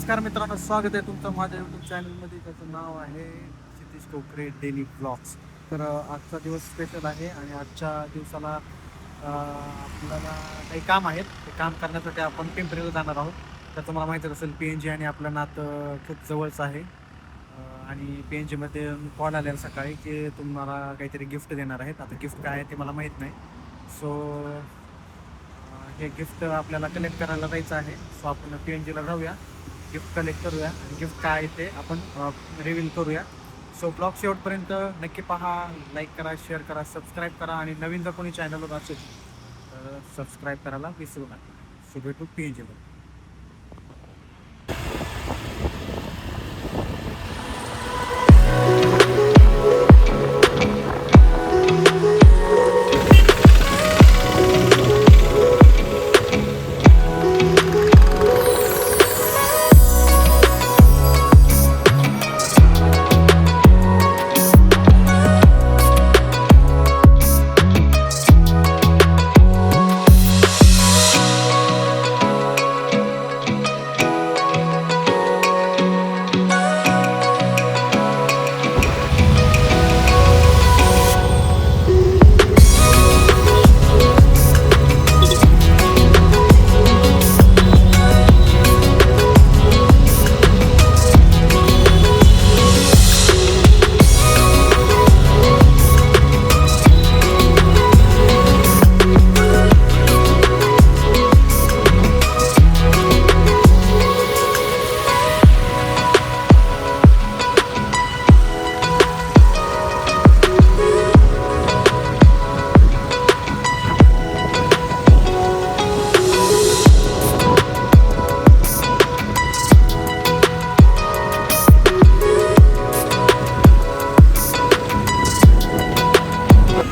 नमस्कार मित्रांनो, स्वागत आहे तुमचं माझ्या यूट्यूब चॅनलमध्ये. त्याचं नाव आहे क्षितिज कोकरे डेली ब्लॉग्स. तर आजचा दिवस स्पेशल आहे आणि आजच्या दिवसाला आपल्याला काही काम आहेत. ते काम करण्यासाठी आपण पिंपरीला जाणार आहोत. तर तुम्हाला माहिती असेल PNG आणि आपलं नातं खूप जवळचं आहे. आणि PNG मध्ये कॉल आलेला सकाळी की तुम्हाला काहीतरी गिफ्ट देणार आहेत. आता गिफ्ट काय आहे ते मला माहीत नाही. सो हे गिफ्ट आपल्याला कलेक्ट करायला जायचं आहे. सो आपण PNGला जाऊया, गिफ्ट कलेक्ट करूया आणि गिफ्ट काय आहे ते आपण रिव्हील करूया. सो ब्लॉग शेवटपर्यंत नक्की पहा, लाईक करा, शेअर करा, सबस्क्राईब करा आणि नवीन जर कोणी चॅनलवर असेल तर सबस्क्राईब करायला विसरू नका. सो भेटू PNGवर.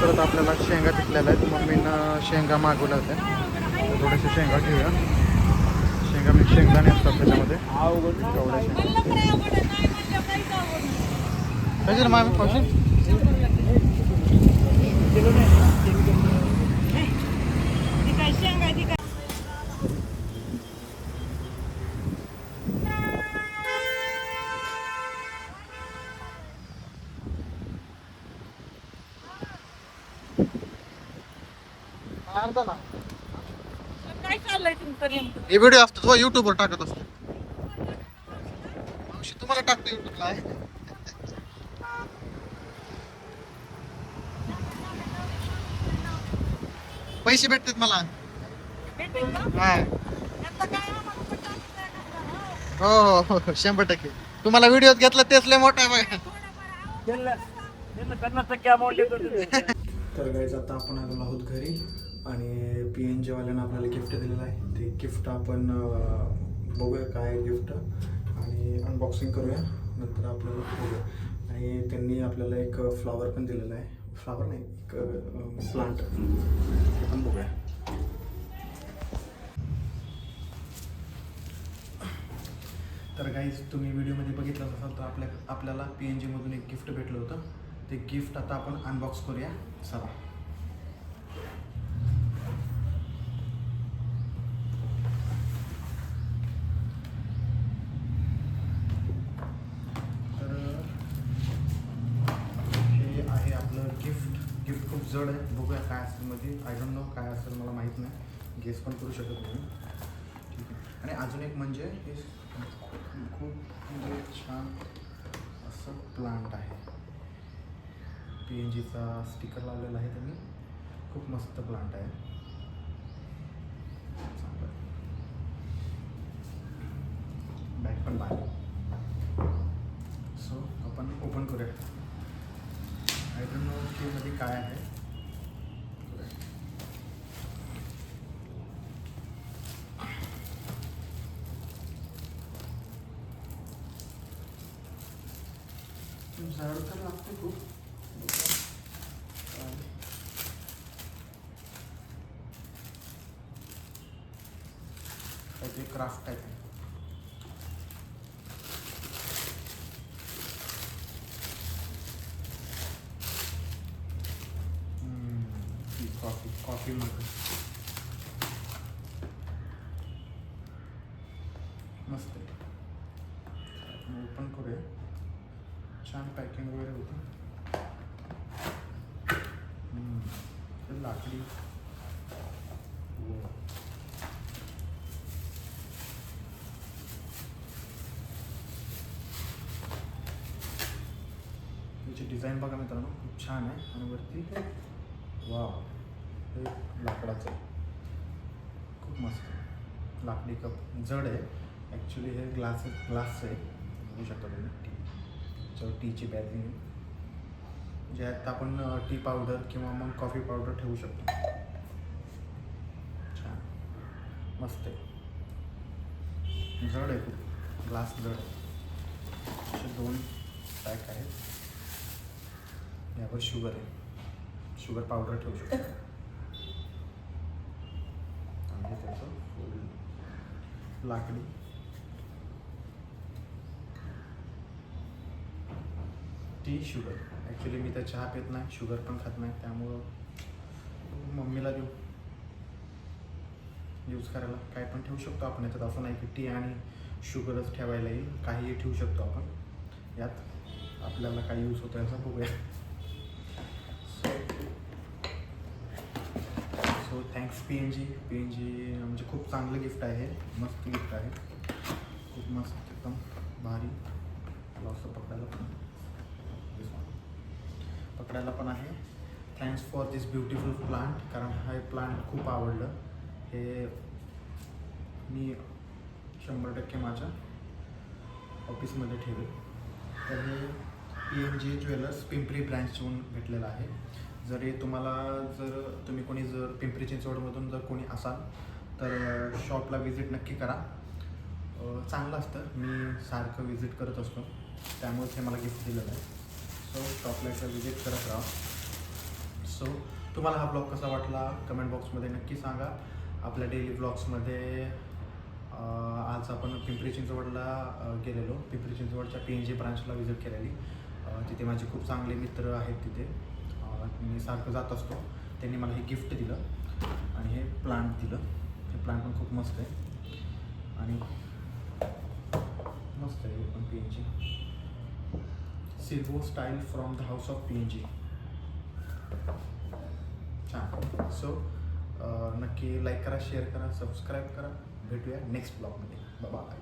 परत आपल्याला शेंगा तिकलेल्या आहेत. मम्मीनं शेंगा मागवल्या होत्या, तर थोडेसे शेंगा घेऊया. शेंगा म्हणजे शेंगदाणे असतात त्याच्यामध्ये. एवढ्या शेंगा मामी पावशी अर्धा ना. काय चाललंय तुमचं नेमकं? हे व्हिडिओ असतो तो युट्यूबवर टाकत असतो. मावशी तुम्हाला टाकतो युट्यूबला. पैसे भेटतात मला. भेटेल का? हा. आता काय आम्हाला पण टाकायचं आहे का? हो हो हो 100%. तुम्हाला व्हिडिओत घेतला तेच लय मोठा आहे बघा. तर गाईज आता आपण आलेलो आहोत घरी आणि PNG वाल्यानं आपल्याला गिफ्ट दिलेलं आहे. ते गिफ्ट आपण बघूया काय गिफ्ट आणि अनबॉक्सिंग करूया. नंतर आपल्याला बघूया. आणि त्यांनी आपल्याला एक फ्लॉवर पण दिलेला आहे. फ्लॉवर नाही, एक प्लांट, ते पण बघूया. तर गाईज तुम्ही व्हिडिओमध्ये बघितलं असाल तर आपल्याला PNG मधून एक गिफ्ट भेटलं होतं. ते गिफ्ट आता आपण अनबॉक्स करूया. चला. तर हे आहे आपलं गिफ्ट खूप जड आहे. बघूया काय असेल मध्ये. आय डोंट नो काय असेल, मला माहीत नाही. गेस पण करू शकत नाही. ठीक आहे. आणि अजून एक म्हणजे हे खूप म्हणजे छान असं प्लांट आहे. PNGचा स्टिकर लावलेला आहे त्यांनी. खूप मस्त प्लांट आहे. बॅग पण बाहेर. सो आपण ओपन करूया. आय डोंट नो की मध्ये काय आहे. झाड तर लागते खूप. काहीतरी क्राफ्ट आहे. कॉफी मग मस्त आहे. होती. तर लाकडी हो. त्याची डिझाईन बघा मित्रांनो, खूप छान आहे. आणि वरती वाव, हे लाकडाचं आहे, खूप मस्त. लाकडी कप जड आहे ॲक्च्युली. हे ग्लासचं आहे, बघू शकता तुम्ही. त्याच्यावर टीची बॅग ज्यात आपण टी पावडर किंवा मग कॉफी पावडर ठेवू शकतो. छान मस्त आहे. जड आहे खूप, ग्लास जड आहे. असे 2 पॅक आहेत. यावर शुगर आहे, शुगर पावडर ठेवू शकतो. आणि त्याचं फुल लाकडी टी शुगर. ॲक्च्युली मी तर चहा पित नाही, शुगर पण खात नाही, त्यामुळं मम्मीला देऊ यूज करायला. काय पण ठेवू शकतो आपण याच्यात, असं नाही की टी आणि शुगरच ठेवायला येईल, काहीही ठेवू शकतो आपण यात. आपल्याला काय यूज होतो याचा बघूया. सो थँक्स PNG म्हणजे खूप चांगलं गिफ्ट आहे, मस्त गिफ्ट आहे, खूप मस्त, एकदम भारी. असं पकडायला पण आहे. Thanks for this beautiful plant, कारण हा प्लांट खूप आवडलं. हे मी 100% माझ्या ऑफिसमध्ये ठेवेल. तर हे PNG ज्वेलर्स पिंपरी ब्रँचहून भेटलेलं आहे. जर तुम्ही कोणी जर पिंपरी चिंचवडमधून जर कोणी असाल तर शॉपला विजिट नक्की करा. चांगलं असतं, मी सारखं विजिट करत असतो, त्यामुळेच हे मला गिफ्ट दिलेलं आहे. सो शॉपला एकदा विजिट करत राहा. सो तुम्हाला हा ब्लॉग कसा वाटला कमेंट बॉक्समध्ये नक्की सांगा. आपल्या डेली ब्लॉग्समध्ये आज आपण पिंपरी चिंचवडला गेलेलो. पिंपरी चिंचवडच्या PNG ब्रांचला विजिट केलेली. तिथे माझे खूप चांगले मित्र आहेत तिथे. मी सारखं जात असतो. त्यांनी मला हे गिफ्ट दिलं आणि हे प्लांट दिलं. हे प्लांट पण खूप मस्त आहे आणि मस्त आहे. हे पण PNG Silvo style from the house of PNG. छान. सो नक्की लाईक करा, शेअर करा, सबस्क्राईब करा. भेटूया नेक्स्ट ब्लॉगमध्ये. बाय.